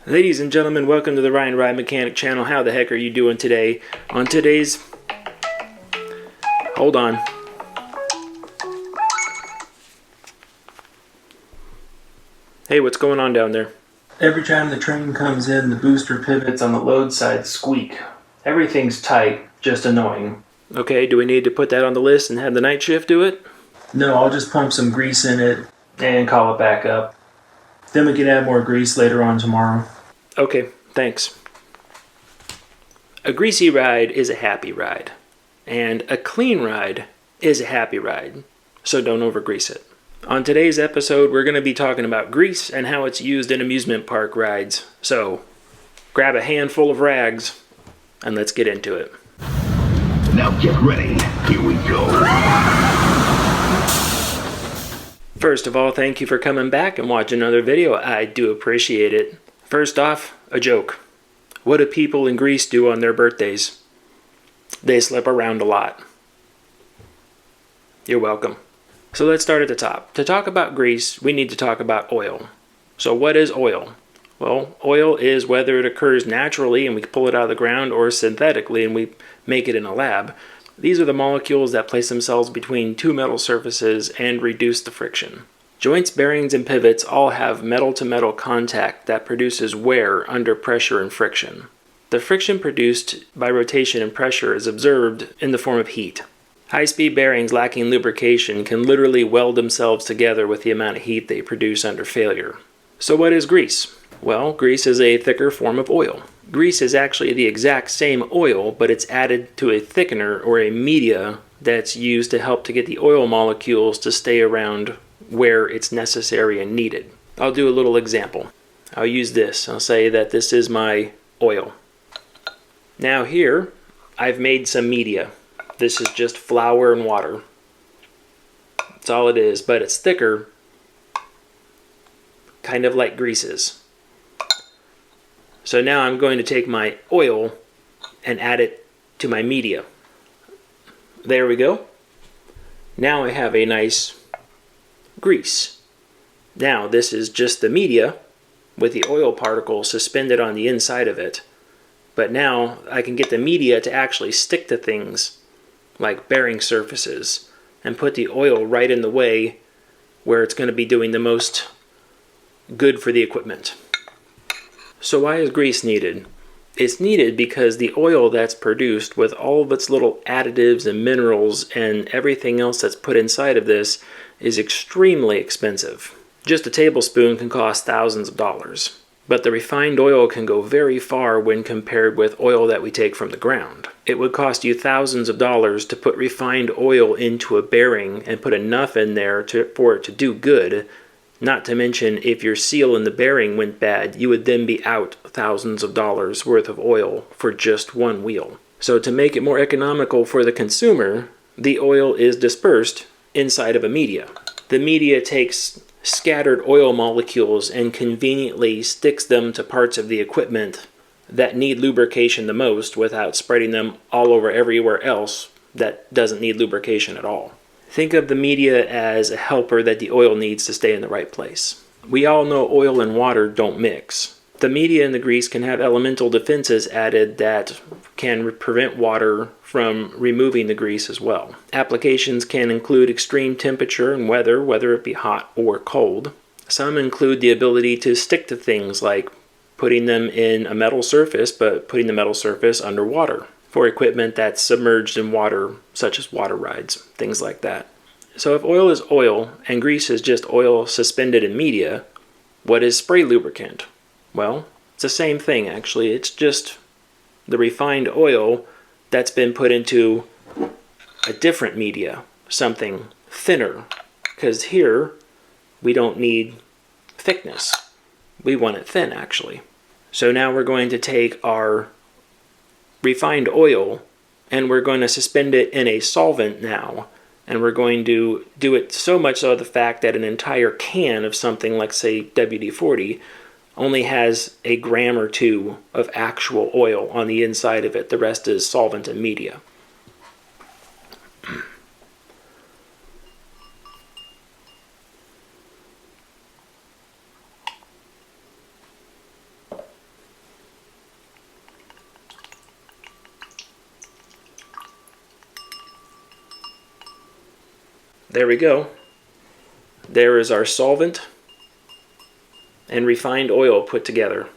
Ladies and gentlemen, welcome to the Ryan Ride Mechanic channel. How the heck are you doing today? On today's... Hold on. Hey, what's going on down there? Every time the train comes in, the booster pivots on the load side squeak. Everything's tight, just annoying. Okay, do we need to put that on the list and have the night shift do it? No, I'll just pump some grease in it and call it back up. Then we can add more grease later on tomorrow. Okay, thanks. A greasy ride is a happy ride, and a clean ride is a happy ride, so don't overgrease it. On today's episode, we're going to be talking about grease and how it's used in amusement park rides. So, grab a handful of rags, and let's get into it. Now get ready, here we go. First of all, thank you for coming back and watching another video. I do appreciate it. First off, a joke. What do people in Greece do on their birthdays? They slip around a lot. You're welcome. So let's start at the top. To talk about grease, we need to talk about oil. So what is oil? Well, oil is whether it occurs naturally and we pull it out of the ground or synthetically and we make it in a lab. These are the molecules that place themselves between two metal surfaces and reduce the friction. Joints, bearings, and pivots all have metal-to-metal contact that produces wear under pressure and friction. The friction produced by rotation and pressure is observed in the form of heat. High-speed bearings lacking lubrication can literally weld themselves together with the amount of heat they produce under failure. So what is grease? Well, grease is a thicker form of oil. Grease is actually the exact same oil, but it's added to a thickener or a media that's used to help to get the oil molecules to stay around where it's necessary and needed. I'll do a little example. I'll use this. I'll say that this is my oil. Now here, I've made some media. This is just flour and water. That's all it is, but it's thicker, kind of like grease is. So now I'm going to take my oil and add it to my media. There we go. Now I have a nice grease. Now this is just the media with the oil particles suspended on the inside of it. But now I can get the media to actually stick to things like bearing surfaces and put the oil right in the way where it's going to be doing the most good for the equipment. So why is grease needed? It's needed because the oil that's produced with all of its little additives and minerals and everything else that's put inside of this is extremely expensive. Just a tablespoon can cost thousands of dollars. But the refined oil can go very far when compared with oil that we take from the ground. It would cost you thousands of dollars to put refined oil into a bearing and put enough in there for it to do good. Not to mention, if your seal in the bearing went bad, you would then be out thousands of dollars worth of oil for just one wheel. So to make it more economical for the consumer, the oil is dispersed inside of a media. The media takes scattered oil molecules and conveniently sticks them to parts of the equipment that need lubrication the most without spreading them all over everywhere else that doesn't need lubrication at all. Think of the media as a helper that the oil needs to stay in the right place. We all know oil and water don't mix. The media and the grease can have elemental defenses added that can prevent water from removing the grease as well. Applications can include extreme temperature and weather, whether it be hot or cold. Some include the ability to stick to things like putting them in a metal surface, but putting the metal surface underwater for equipment that's submerged in water, such as water rides, things like that. So if oil is oil and grease is just oil suspended in media, what is spray lubricant? Well, it's the same thing actually. It's just the refined oil that's been put into a different media, something thinner, because here we don't need thickness. We want it thin actually. So now we're going to take our refined oil and we're going to suspend it in a solvent now, and we're going to do it so much so the fact that an entire can of something like say WD-40 only has a gram or two of actual oil on the inside of it. The rest is solvent and media. There we go. There is our solvent and refined oil put together.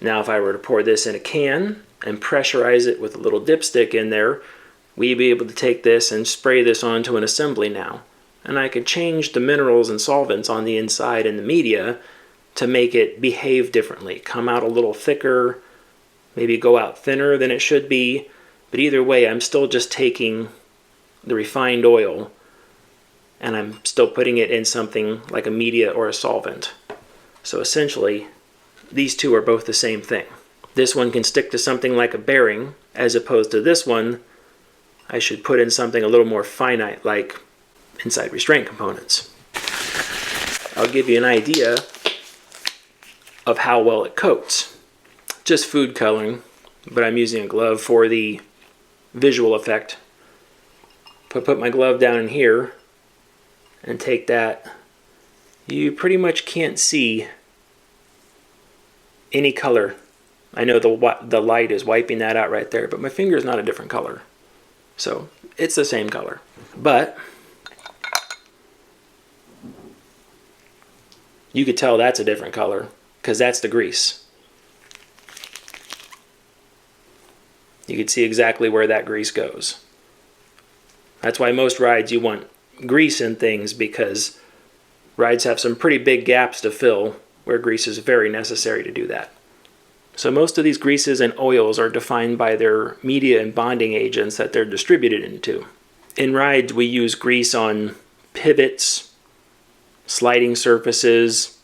Now if I were to pour this in a can and pressurize it with a little dipstick in there, we'd be able to take this and spray this onto an assembly now. And I could change the minerals and solvents on the inside in the media to make it behave differently, come out a little thicker, maybe go out thinner than it should be. But either way, I'm still just taking the refined oil and I'm still putting it in something like a media or a solvent. So essentially, these two are both the same thing. This one can stick to something like a bearing, as opposed to this one, I should put in something a little more finite, like inside restraint components. I'll give you an idea of how well it coats. Just food coloring, but I'm using a glove for the visual effect. Put my glove down in here and take that. You pretty much can't see any color. I know the light is wiping that out right there, but my finger is not a different color. So it's the same color. But you could tell that's a different color because that's the grease. You can see exactly where that grease goes. That's why most rides you want grease in things, because rides have some pretty big gaps to fill where grease is very necessary to do that. So most of these greases and oils are defined by their media and bonding agents that they're distributed into. In rides, we use grease on pivots, sliding surfaces,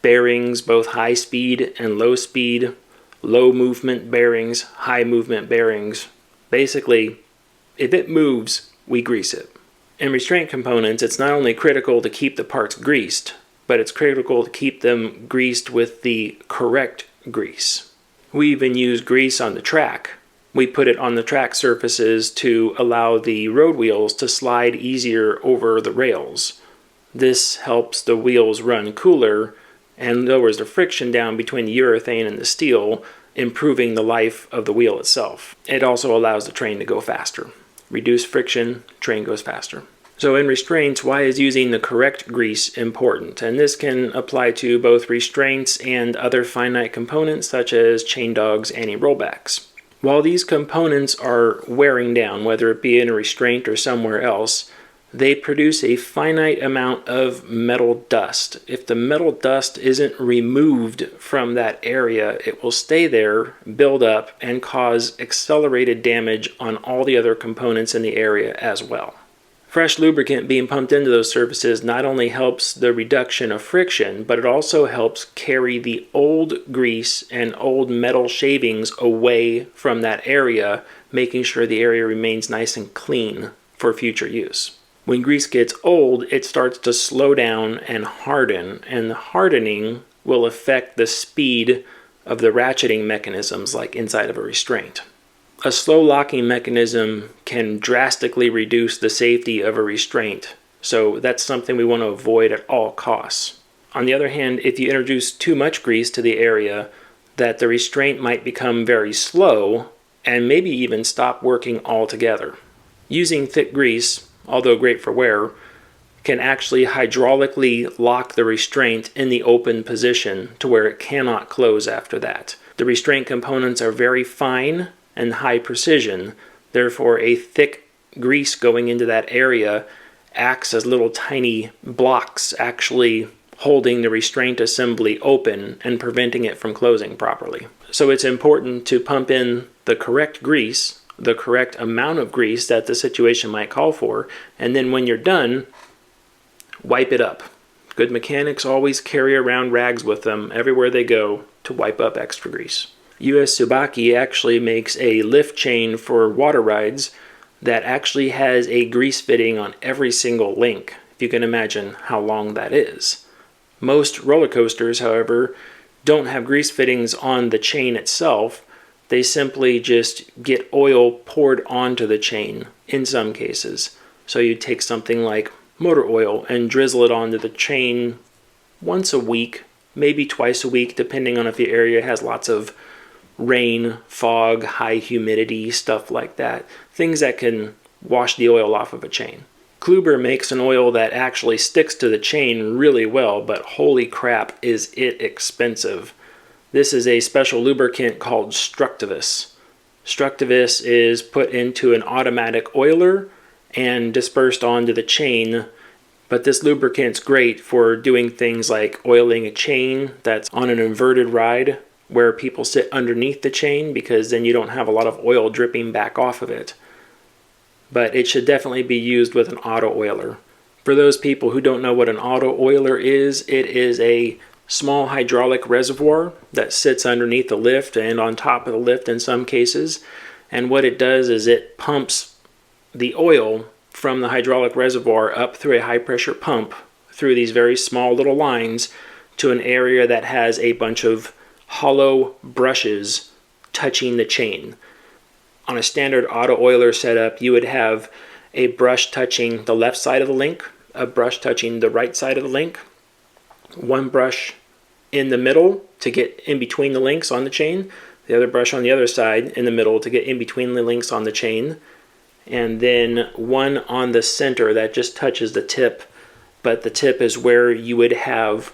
bearings, both high speed and low speed, low movement bearings, high movement bearings. Basically, if it moves, we grease it. In restraint components, it's not only critical to keep the parts greased, but it's critical to keep them greased with the correct grease. We even use grease on the track. We put it on the track surfaces to allow the road wheels to slide easier over the rails. This helps the wheels run cooler and lowers the friction down between the urethane and the steel, improving the life of the wheel itself. It also allows the train to go faster. Reduce friction, train goes faster. So in restraints, why is using the correct grease important? And this can apply to both restraints and other finite components such as chain dogs, anti-rollbacks. While these components are wearing down, whether it be in a restraint or somewhere else, they produce a finite amount of metal dust. If the metal dust isn't removed from that area, it will stay there, build up, and cause accelerated damage on all the other components in the area as well. Fresh lubricant being pumped into those surfaces not only helps the reduction of friction, but it also helps carry the old grease and old metal shavings away from that area, making sure the area remains nice and clean for future use. When grease gets old, it starts to slow down and harden, and the hardening will affect the speed of the ratcheting mechanisms like inside of a restraint. A slow locking mechanism can drastically reduce the safety of a restraint, so that's something we want to avoid at all costs. On the other hand, if you introduce too much grease to the area, that the restraint might become very slow and maybe even stop working altogether. Using thick grease, although great for wear, can actually hydraulically lock the restraint in the open position to where it cannot close after that. The restraint components are very fine and high precision, therefore a thick grease going into that area acts as little tiny blocks actually holding the restraint assembly open and preventing it from closing properly. So it's important to pump in the correct grease, the correct amount of grease that the situation might call for, and then when you're done, wipe it up. Good mechanics always carry around rags with them everywhere they go to wipe up extra grease. US Tsubaki actually makes a lift chain for water rides that actually has a grease fitting on every single link, if you can imagine how long that is. Most roller coasters, however, don't have grease fittings on the chain itself. They simply just get oil poured onto the chain in some cases. So you take something like motor oil and drizzle it onto the chain once a week, maybe twice a week, depending on if the area has lots of rain, fog, high humidity, stuff like that. Things that can wash the oil off of a chain. Kluber makes an oil that actually sticks to the chain really well, but holy crap is it expensive. This is a special lubricant called Structivus. Structivus is put into an automatic oiler and dispersed onto the chain, but this lubricant's great for doing things like oiling a chain that's on an inverted ride where people sit underneath the chain, because then you don't have a lot of oil dripping back off of it. But it should definitely be used with an auto oiler. For those people who don't know what an auto oiler is, it is a small hydraulic reservoir that sits underneath the lift and on top of the lift in some cases. And what it does is it pumps the oil from the hydraulic reservoir up through a high pressure pump through these very small little lines to an area that has a bunch of hollow brushes touching the chain. On a standard auto oiler setup, you would have a brush touching the left side of the link, a brush touching the right side of the link, one brush in the middle to get in between the links on the chain, the other brush on the other side in the middle to get in between the links on the chain, and then one on the center that just touches the tip, but the tip is where you would have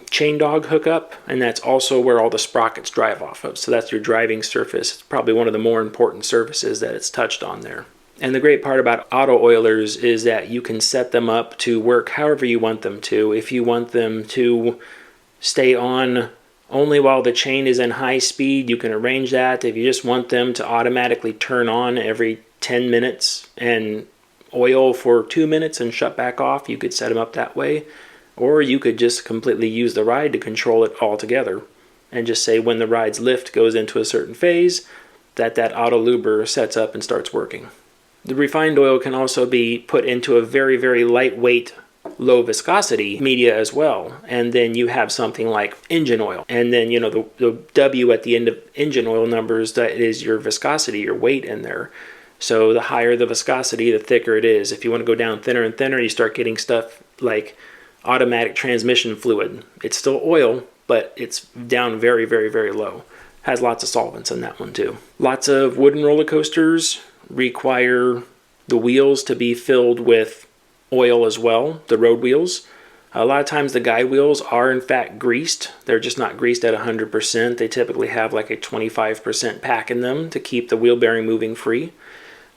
chain dog hookup, and that's also where all the sprockets drive off of. So that's your driving surface. It's probably one of the more important surfaces that it's touched on there. And the great part about auto oilers is that you can set them up to work however you want them to. If you want them to stay on only while the chain is in high speed, you can arrange that. If you just want them to automatically turn on every 10 minutes and oil for 2 minutes and shut back off, you could set them up that way. Or you could just completely use the ride to control it altogether and just say when the ride's lift goes into a certain phase, that auto luber sets up and starts working. The refined oil can also be put into a very, very lightweight, low viscosity media as well. And then you have something like engine oil. And then, the W at the end of engine oil numbers, that is your viscosity, your weight in there. So the higher the viscosity, the thicker it is. If you want to go down thinner and thinner, you start getting stuff like automatic transmission fluid. It's still oil, but it's down very, very, very low. Has lots of solvents in that one too. Lots of wooden roller coasters require the wheels to be filled with oil as well, the road wheels. A lot of times the guide wheels are in fact greased. They're just not greased at 100%. They typically have like a 25% pack in them to keep the wheel bearing moving free.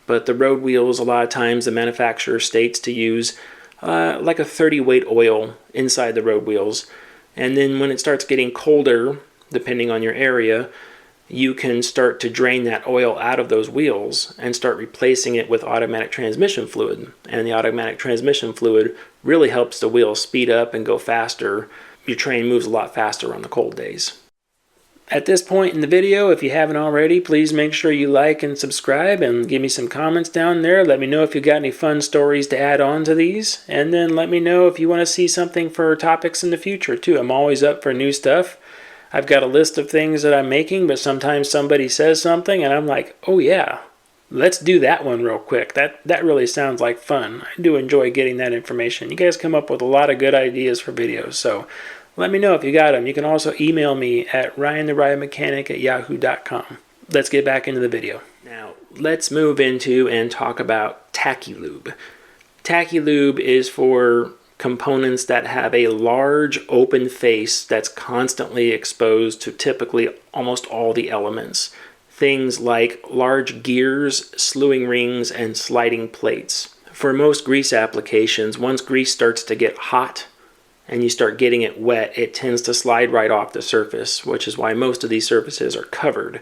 But the road wheels, a lot of times the manufacturer states to use like a 30 weight oil inside the road wheels. And then when it starts getting colder, depending on your area, you can start to drain that oil out of those wheels and start replacing it with automatic transmission fluid. And the automatic transmission fluid really helps the wheel speed up and go faster. Your train moves a lot faster on the cold days. At this point in the video, if you haven't already, please make sure you like and subscribe and give me some comments down there. Let me know if you got any fun stories to add on to these. And then let me know if you want to see something for topics in the future too. I'm always up for new stuff. I've got a list of things that I'm making, but sometimes somebody says something and I'm like, oh yeah, let's do that one real quick. That really sounds like fun. I do enjoy getting that information. You guys come up with a lot of good ideas for videos, so let me know if you got them. You can also email me at ryantheriotmechanic@yahoo.com. Let's get back into the video. Now, let's move into and talk about Tacky lube. Tacky lube is for components that have a large open face that's constantly exposed to typically almost all the elements. Things like large gears, slewing rings, and sliding plates. For most grease applications, once grease starts to get hot, and you start getting it wet, it tends to slide right off the surface, which is why most of these surfaces are covered.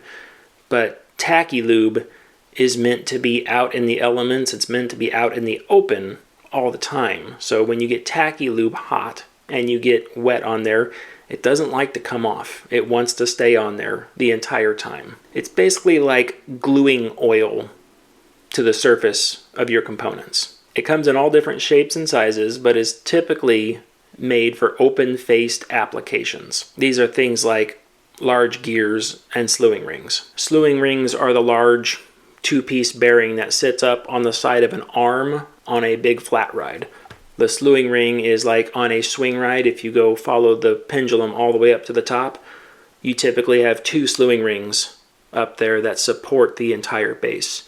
But Tacky lube is meant to be out in the elements. It's meant to be out in the open all the time. So when you get Tacky lube hot and you get wet on there, it doesn't like to come off. It wants to stay on there the entire time. It's basically like gluing oil to the surface of your components. It comes in all different shapes and sizes, but is typically made for open-faced applications. These are things like large gears and slewing rings. Slewing rings are the large two-piece bearing that sits up on the side of an arm on a big flat ride. The slewing ring is like on a swing ride. If you go follow the pendulum all the way up to the top, you typically have two slewing rings up there that support the entire base.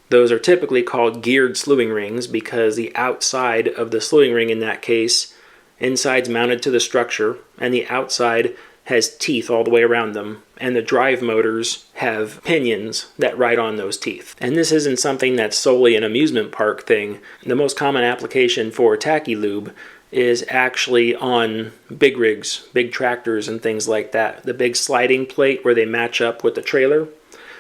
Those are typically called geared slewing rings because the outside of the slewing ring in that case, inside's mounted to the structure, and the outside has teeth all the way around them, and the drive motors have pinions that ride on those teeth. And this isn't something that's solely an amusement park thing. The most common application for tacky lube is actually on big rigs, big tractors and things like that. The big sliding plate where they match up with the trailer,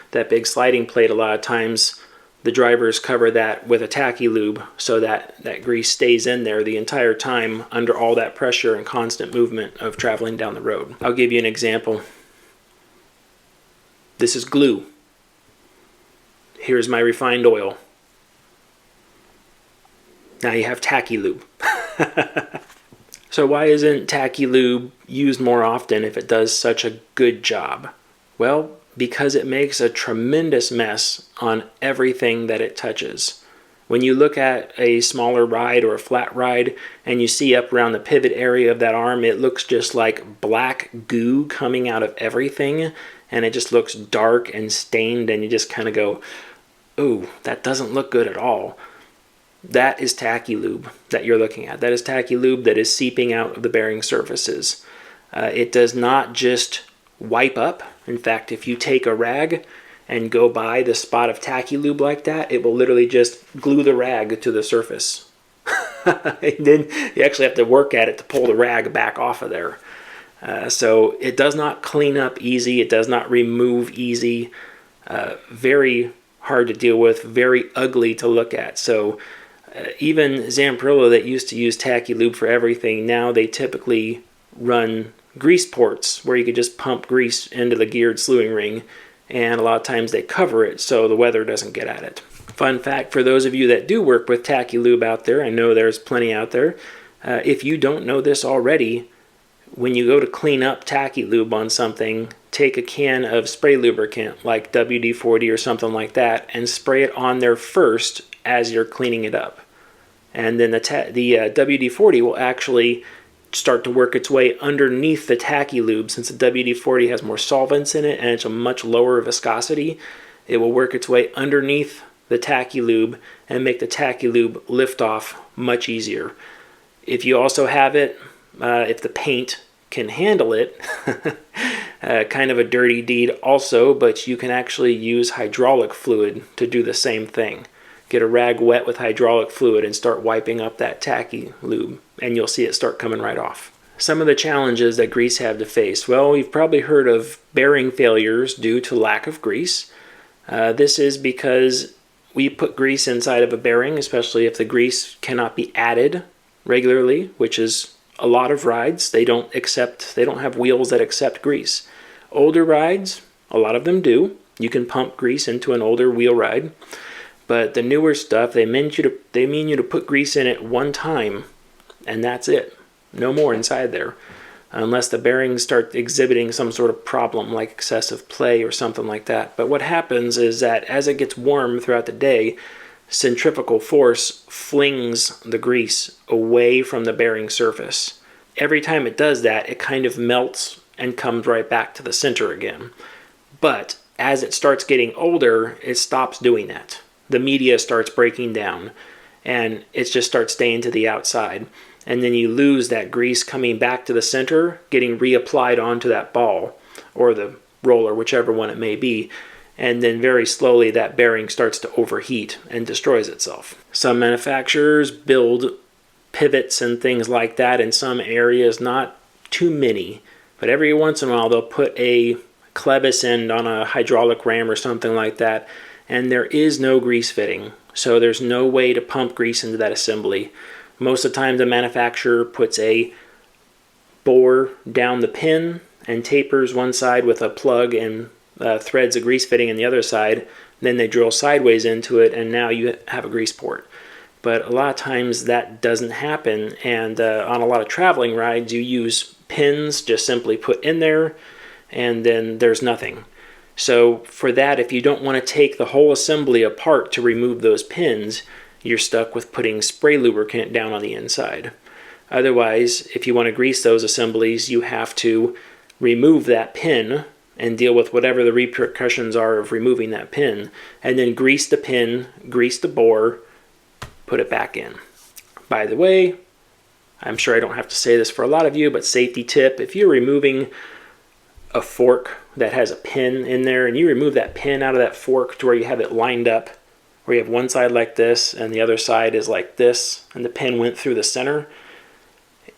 that big sliding plate, a lot of times the drivers cover that with a tacky lube so that that grease stays in there the entire time under all that pressure and constant movement of traveling down the road. I'll give you an example. This is glue. Here's my refined oil. Now you have tacky lube. So why isn't tacky lube used more often if it does such a good job? Well, because it makes a tremendous mess on everything that it touches. When you look at a smaller ride or a flat ride and you see up around the pivot area of that arm, it looks just like black goo coming out of everything, and it just looks dark and stained, and you just kind of go, ooh, that doesn't look good at all. That is tacky lube that you're looking at. That is tacky lube that is seeping out of the bearing surfaces. It does not just wipe up. In fact, if you take a rag and go by the spot of tacky lube like that, it will literally just glue the rag to the surface. And then you actually have to work at it to pull the rag back off of there. So it does not clean up easy. It does not remove easy. Very hard to deal with. Very ugly to look at. So even Zamperillo that used to use tacky lube for everything, now they typically run grease ports where you could just pump grease into the geared slewing ring, and a lot of times they cover it so the weather doesn't get at it. Fun fact for those of you that do work with tacky lube out there, I know there's plenty out there, if you don't know this already, when you go to clean up tacky lube on something, take a can of spray lubricant like WD-40 or something like that and spray it on there first as you're cleaning it up. And then the WD-40 will actually start to work its way underneath the tacky lube. Since the WD-40 has more solvents in it and it's a much lower viscosity, it will work its way underneath the tacky lube and make the tacky lube lift off much easier. If you also have it, if the paint can handle it, kind of a dirty deed also, but you can actually use hydraulic fluid to do the same thing. Get a rag wet with hydraulic fluid and start wiping up that tacky lube, and you'll see it start coming right off. Some of the challenges that grease have to face. Well, you've probably heard of bearing failures due to lack of grease. This is because we put grease inside of a bearing, especially if the grease cannot be added regularly, which is a lot of rides. They don't have wheels that accept grease. Older rides, a lot of them do. You can pump grease into an older wheel ride. But the newer stuff, they mean you to put grease in it one time, and that's it. No more inside there, unless the bearings start exhibiting some sort of problem like excessive play or something like that. But what happens is that as it gets warm throughout the day, centrifugal force flings the grease away from the bearing surface. Every time it does that, it kind of melts and comes right back to the center again. But as it starts getting older, it stops doing that. The media starts breaking down and it just starts staying to the outside. And then you lose that grease coming back to the center, getting reapplied onto that ball or the roller, whichever one it may be. And then very slowly that bearing starts to overheat and destroys itself. Some manufacturers build pivots and things like that in some areas, not too many, but every once in a while they'll put a clevis end on a hydraulic ram or something like that, and there is no grease fitting, so there's no way to pump grease into that assembly. Most of the time the manufacturer puts a bore down the pin and tapers one side with a plug and threads a grease fitting in the other side. Then they drill sideways into it, and now you have a grease port. But a lot of times that doesn't happen, and on a lot of traveling rides you use pins just simply put in there, and then there's nothing. So for that, if you don't want to take the whole assembly apart to remove those pins, you're stuck with putting spray lubricant down on the inside. Otherwise, if you want to grease those assemblies, you have to remove that pin and deal with whatever the repercussions are of removing that pin. And then grease the pin, grease the bore, put it back in. By the way, I'm sure I don't have to say this for a lot of you, but safety tip, if you're removing a fork that has a pin in there and you remove that pin out of that fork to where you have it lined up, where you have one side like this and the other side is like this, and the pin went through the center,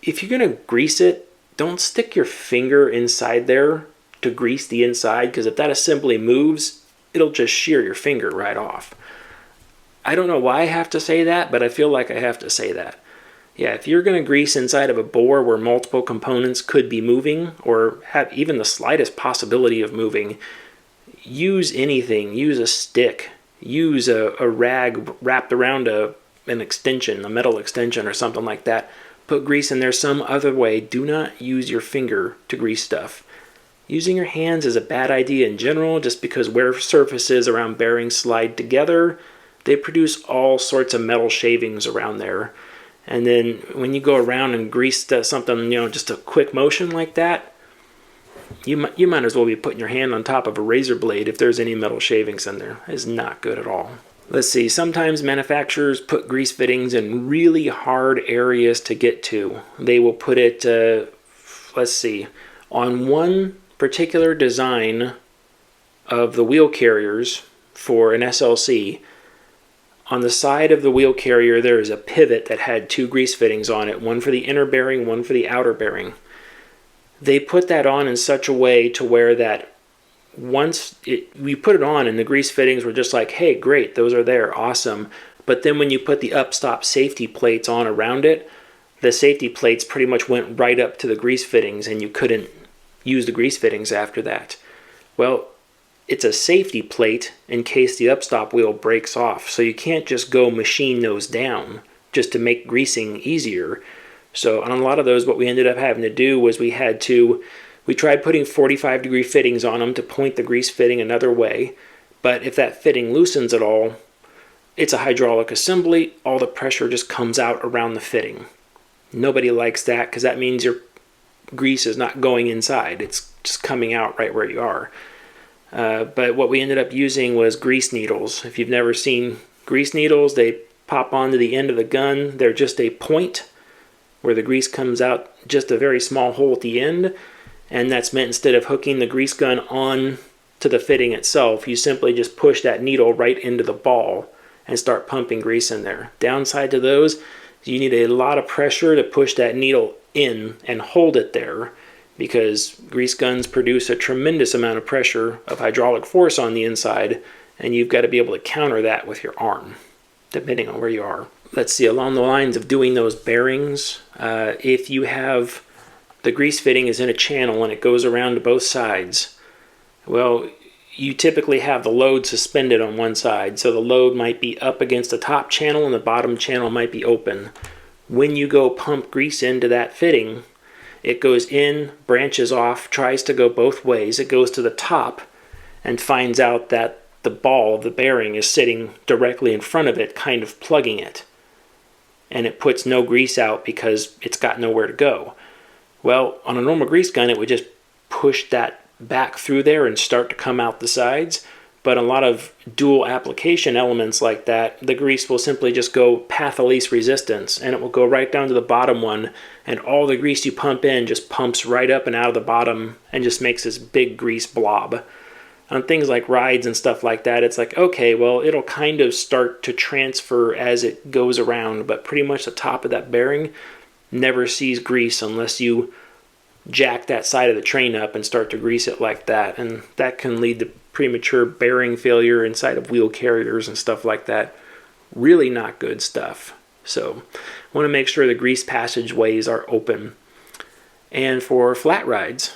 if you're going to grease it, don't stick your finger inside there to grease the inside, because if that assembly moves, it'll just shear your finger right off. I don't know why I have to say that, but I feel like I have to say that. Yeah, if you're going to grease inside of a bore where multiple components could be moving or have even the slightest possibility of moving, use anything. Use a stick. Use a rag wrapped around an extension, a metal extension or something like that. Put grease in there some other way. Do not use your finger to grease stuff. Using your hands is a bad idea in general, just because where surfaces around bearings slide together, they produce all sorts of metal shavings around there. And then when you go around and grease something, just a quick motion like that, you might as well be putting your hand on top of a razor blade if there's any metal shavings in there. It's not good at all. Let's see, sometimes manufacturers put grease fittings in really hard areas to get to. They will put it, on one particular design of the wheel carriers for an SLC. On the side of the wheel carrier, there is a pivot that had two grease fittings on it, one for the inner bearing, one for the outer bearing. They put that on in such a way to where that we put it on and the grease fittings were just like, hey, great, those are there, awesome. But then when you put the upstop safety plates on around it, the safety plates pretty much went right up to the grease fittings and you couldn't use the grease fittings after that. Well, it's a safety plate in case the upstop wheel breaks off. So you can't just go machine those down just to make greasing easier. So on a lot of those, what we ended up having to do was we tried putting 45-degree fittings on them to point the grease fitting another way. But if that fitting loosens at all, it's a hydraulic assembly. All the pressure just comes out around the fitting. Nobody likes that because that means your grease is not going inside. It's just coming out right where you are. But what we ended up using was grease needles. If you've never seen grease needles, they pop onto the end of the gun. They're just a point where the grease comes out, just a very small hole at the end. And that's meant instead of hooking the grease gun on to the fitting itself, you simply just push that needle right into the ball and start pumping grease in there. Downside to those, you need a lot of pressure to push that needle in and hold it there, because grease guns produce a tremendous amount of pressure of hydraulic force on the inside, and you've got to be able to counter that with your arm, depending on where you are. Let's see, along the lines of doing those bearings, if you have the grease fitting is in a channel and it goes around to both sides, well, you typically have the load suspended on one side, so the load might be up against the top channel and the bottom channel might be open. When you go pump grease into that fitting, it goes in, branches off, tries to go both ways. It goes to the top and finds out that the ball of the bearing is sitting directly in front of it, kind of plugging it. And it puts no grease out because it's got nowhere to go. Well, on a normal grease gun, it would just push that back through there and start to come out the sides. But a lot of dual application elements like that, the grease will simply just go path of least resistance, and it will go right down to the bottom one, and all the grease you pump in just pumps right up and out of the bottom and just makes this big grease blob. On things like rides and stuff like that, it's like, okay, well, it'll kind of start to transfer as it goes around, but pretty much the top of that bearing never sees grease unless you jack that side of the train up and start to grease it like that, and that can lead to premature bearing failure inside of wheel carriers and stuff like that. Really not good stuff. So I want to make sure the grease passageways are open. And for flat rides,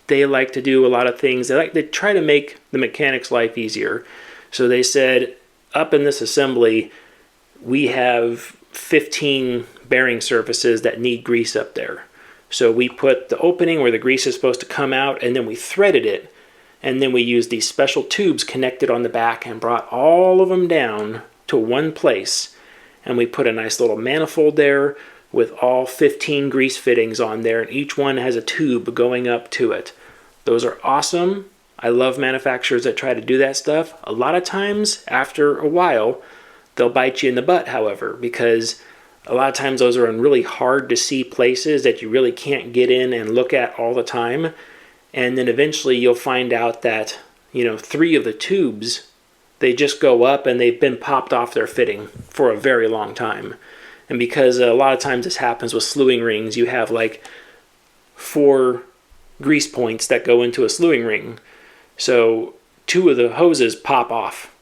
they like to do a lot of things. They try to make the mechanic's life easier. So they said, up in this assembly, we have 15 bearing surfaces that need grease up there. So we put the opening where the grease is supposed to come out, and then we threaded it. And then we used these special tubes connected on the back and brought all of them down to one place. And we put a nice little manifold there with all 15 grease fittings on there, and each one has a tube going up to it. Those are awesome. I love manufacturers that try to do that stuff. A lot of times, after a while, they'll bite you in the butt, however, because a lot of times those are in really hard to see places that you really can't get in and look at all the time. And then eventually you'll find out that, 3 of the tubes, they just go up and they've been popped off their fitting for a very long time. And because a lot of times this happens with slewing rings, you have like 4 grease points that go into a slewing ring. So 2 of the hoses pop off,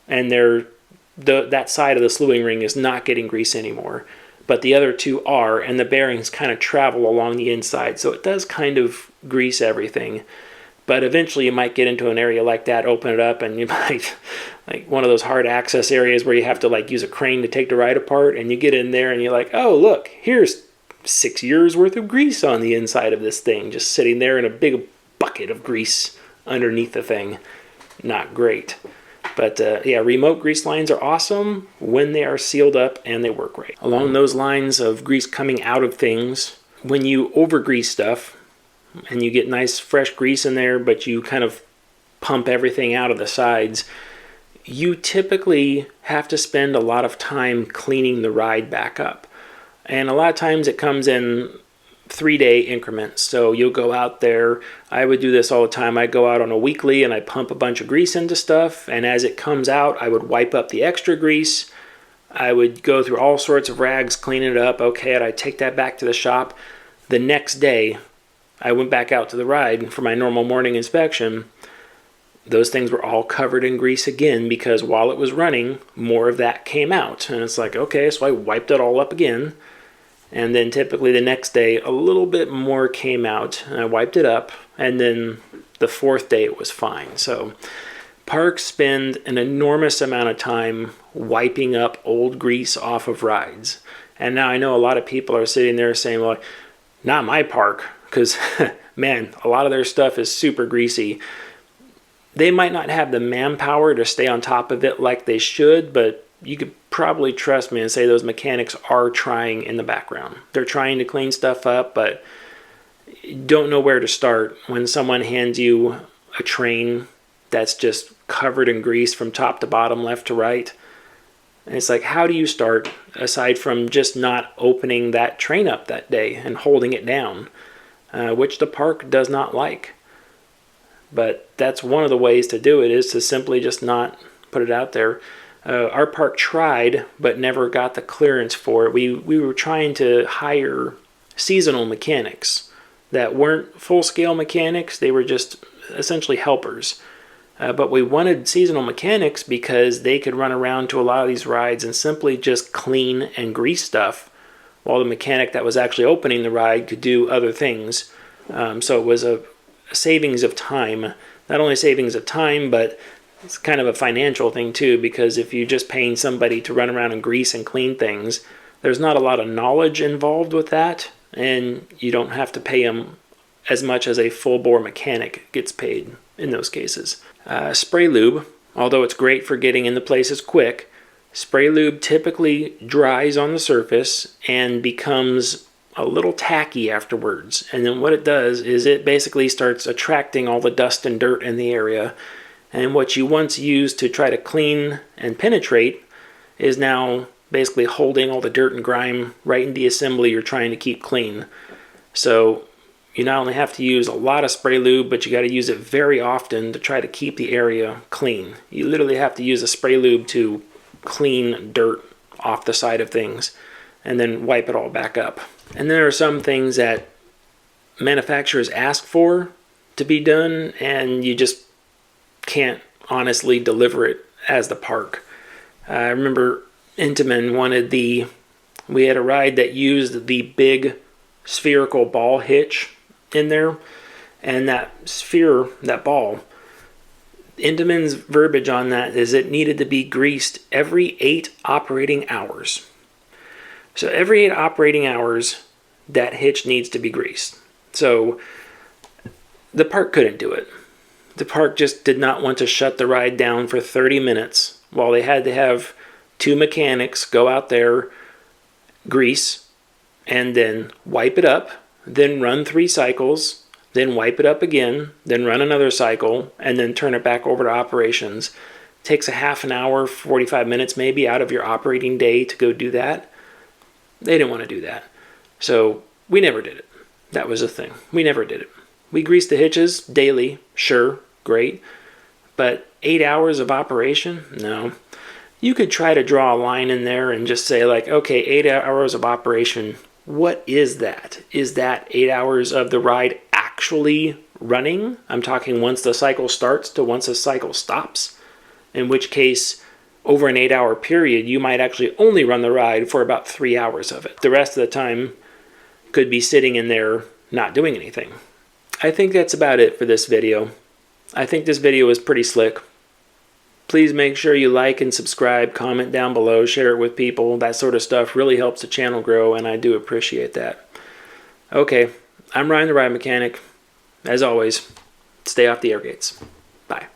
and that side of the slewing ring is not getting grease anymore. But the other 2 are, and the bearings kind of travel along the inside. So it does kind of grease everything. But eventually you might get into an area like that, open it up, and you might, like one of those hard access areas where you have to like use a crane to take the ride apart, and you get in there and you're like, oh, look, here's 6 years worth of grease on the inside of this thing, just sitting there in a big bucket of grease underneath the thing. Not great. But remote grease lines are awesome when they are sealed up and they work right. Along those lines of grease coming out of things, when you over grease stuff and you get nice fresh grease in there, but you kind of pump everything out of the sides, you typically have to spend a lot of time cleaning the ride back up. And a lot of times it comes in 3-day increments. So you'll go out there. I would do this all the time. I'd go out on a weekly and I'd pump a bunch of grease into stuff. And as it comes out, I would wipe up the extra grease. I would go through all sorts of rags, clean it up. Okay, and I'd take that back to the shop. The next day, I went back out to the ride for my normal morning inspection. Those things were all covered in grease again because while it was running, more of that came out. And it's like, okay, so I wiped it all up again. And then typically the next day, a little bit more came out, and I wiped it up, and then the 4th day it was fine. So parks spend an enormous amount of time wiping up old grease off of rides. And now I know a lot of people are sitting there saying, well, not my park, because, man, a lot of their stuff is super greasy. They might not have the manpower to stay on top of it like they should, but you could probably trust me and say those mechanics are trying in the background. They're trying to clean stuff up, but don't know where to start when someone hands you a train that's just covered in grease from top to bottom, left to right. And it's like, how do you start aside from just not opening that train up that day and holding it down, which the park does not like. But that's one of the ways to do it, is to simply just not put it out there. Our park tried, but never got the clearance for it. We were trying to hire seasonal mechanics that weren't full-scale mechanics. They were just essentially helpers. But we wanted seasonal mechanics because they could run around to a lot of these rides and simply just clean and grease stuff, while the mechanic that was actually opening the ride could do other things. So it was a savings of time. Not only savings of time, but it's kind of a financial thing too, because if you're just paying somebody to run around and grease and clean things, there's not a lot of knowledge involved with that, and you don't have to pay them as much as a full-bore mechanic gets paid in those cases. Spray lube, although it's great for getting into places quick, spray lube typically dries on the surface and becomes a little tacky afterwards. And then what it does is it basically starts attracting all the dust and dirt in the area. And what you once used to try to clean and penetrate is now basically holding all the dirt and grime right in the assembly you're trying to keep clean. So you not only have to use a lot of spray lube, but you got to use it very often to try to keep the area clean. You literally have to use a spray lube to clean dirt off the side of things and then wipe it all back up. And there are some things that manufacturers ask for to be done, and you just can't honestly deliver it as the park. I remember Intamin we had a ride that used the big spherical ball hitch in there, and that ball, Intamin's verbiage on that is it needed to be greased every 8 operating hours. So every 8 operating hours, that hitch needs to be greased. So the park couldn't do it. The park just did not want to shut the ride down for 30 minutes while they had to have 2 mechanics go out there, grease, and then wipe it up, then run 3 cycles, then wipe it up again, then run another cycle, and then turn it back over to operations. Takes a half an hour, 45 minutes maybe out of your operating day to go do that. They didn't want to do that. So we never did it. That was the thing. We never did it. We greased the hitches daily, sure, great. But 8 hours of operation? No. You could try to draw a line in there and just say like, okay, 8 hours of operation. What is that? Is that 8 hours of the ride actually running? I'm talking once the cycle starts to once the cycle stops. In which case, over an 8-hour period, you might actually only run the ride for about 3 hours of it. The rest of the time could be sitting in there not doing anything. I think that's about it for this video. I think this video is pretty slick. Please make sure you like and subscribe, comment down below, share it with people. That sort of stuff really helps the channel grow, and I do appreciate that. Okay, I'm Ryan the Ride Mechanic. As always, stay off the air gates. Bye.